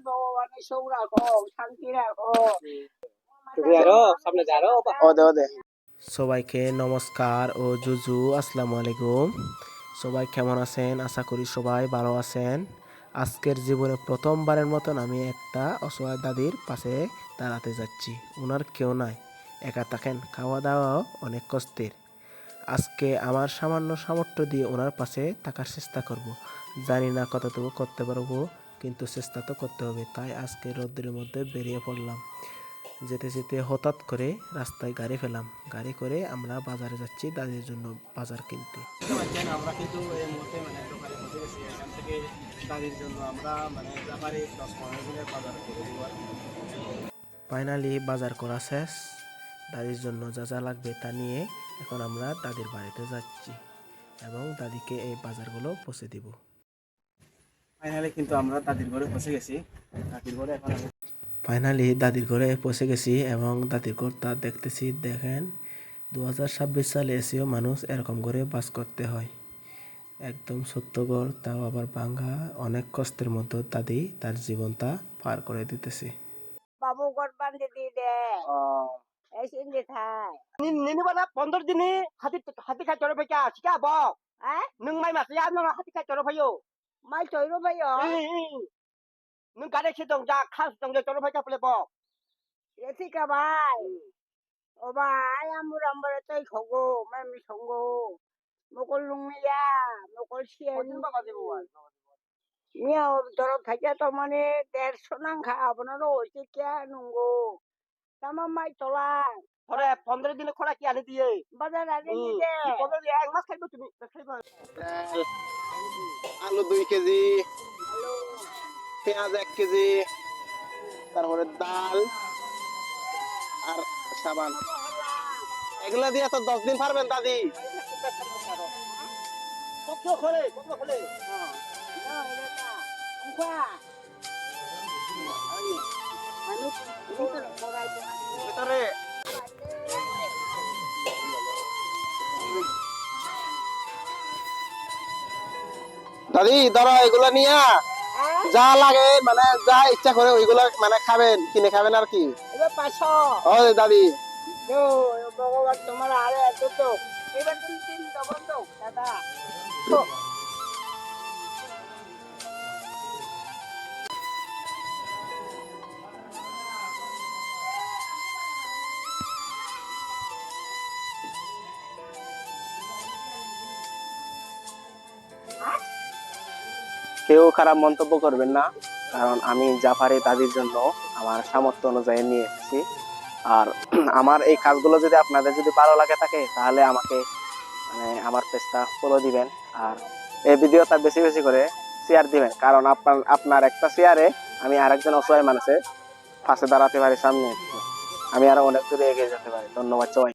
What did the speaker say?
ভগবানের সৌ রাখো, শান্তি রাখো। সবাইকে নমস্কার ও জুজু আসসালামু আলাইকুম। সবাই কেমন আছেন? আশা করি সবাই ভালো আছেন। আজকের জীবনে প্রথমবারের মতন আমি একটা অসহায় দাদির পাশে দাঁড়াতে যাচ্ছি। ওনার কেউ নাই, একা থাকেন, খাওয়া দাওয়াও অনেক কষ্টের। আজকে আমার সামান্য সামর্থ্য দিয়ে ওনার পাশে থাকার চেষ্টা করব। জানি না কতটুকু করতে পারবো, কিন্তু চেষ্টা তো করতে হবে। তাই আজকে রোদ্রের মধ্যে বেরিয়ে পড়লাম। যেতে যেতে হঠাৎ করে রাস্তায় গাড়ি পেলাম। গাড়ি করে আমরা বাজারে যাচ্ছি দাদির জন্য বাজার কিনতে। আমরা কিন্তু এই মুহূর্তে দোকানে বসে গেছি। এখান থেকে দাদির জন্য আমরা ব্যাপারে 10-15 দিনের বাজার করে দিব। ফাইনালি বাজার করা শেষ। দাদির জন্য যা যা লাগবে তা নিয়ে এখন আমরা দাদির বাড়িতে যাচ্ছি এবং দাদিকে এই বাজারগুলো পৌঁছে দিব। ফাইনালি কিন্তু আমরা দাদির ঘরে পৌঁছে গেছি। দাদির ঘরে পৌঁছে গেছি এবং দাদির ঘরটা দেখতেছি। দেখেন, 2026 সালে এসেও মানুষ এরকম করে বাস করতে হয়। একদম ছোট্ট ঘর, তাও আবার ভাঙ্গা। অনেক কষ্টের মধ্যে দাদি তার জীবনটা পার করে দিতেছে। বাবু ঘর বান্ধে দিয়ে দে। এই সিন্ধে থাই। Nini bana 15 dini hati ka choro peka sika bo. Nung mai ma sia nung hati ka choro phayo. Mai choi ro bây giờ. Nung ka de chi dong ja khas dong de choro peka ple bo. Eti ka bai. Ô bai amur amur tôi khogo, mai mi khogo. Mo ko lung ya, mo ko xiên. Kodin ba ka de bo. Nhiều toro থাকে তো মানে 150 nang খা আপনারও হইছে কে নুঙ্গো তামা মাই তোলা Ore 15 dini khora ki ani diye. বাজার আগে নিয়ে 15 dini ek mas খাইবো তুমি খাইবা। আলু 2 কেজি, হ্যালো পেঁয়াজ 1 কেজি, তারপরে ডাল আর সাবান। এগুলা দিয়ে তো 10 দিন পারবেন দাদি। Kokyo khole. না এটা না উঠা আমি ভিতরে পড়াই ভিতরে দাদি ধরো এগুলা নিয়া যা লাগে যা ইচ্ছা করে ওইগুলা খাবেন, কিনে খাবেন আর কি। এবার 500 ও দাদি, তো ভগবান তোমার আরে এত তো এবার তুমি 3 দেবো তো দাদা তো কেউ খারাপ মন্তব্য করবেন না, কারণ আমি যা পারি দাদির জন্য আমার সামর্থ্য অনুযায়ী নিয়ে এসেছি। আর আমার এই কাজগুলো যদি আপনাদের যদি ভালো লাগে থাকে, তাহলে আমাকে আমার পেজটা ফলো দিবেন আর এই ভিডিওটা বেশি বেশি করে শেয়ার দিবেন, কারণ আপনার একটা শেয়ারে আমি আরেকজন অসহায় মানুষের পাশে দাঁড়াতে পারি, সামনে আমি আরো অনেক দূরে এগিয়ে যেতে পারি। ধন্যবাদ সবাই।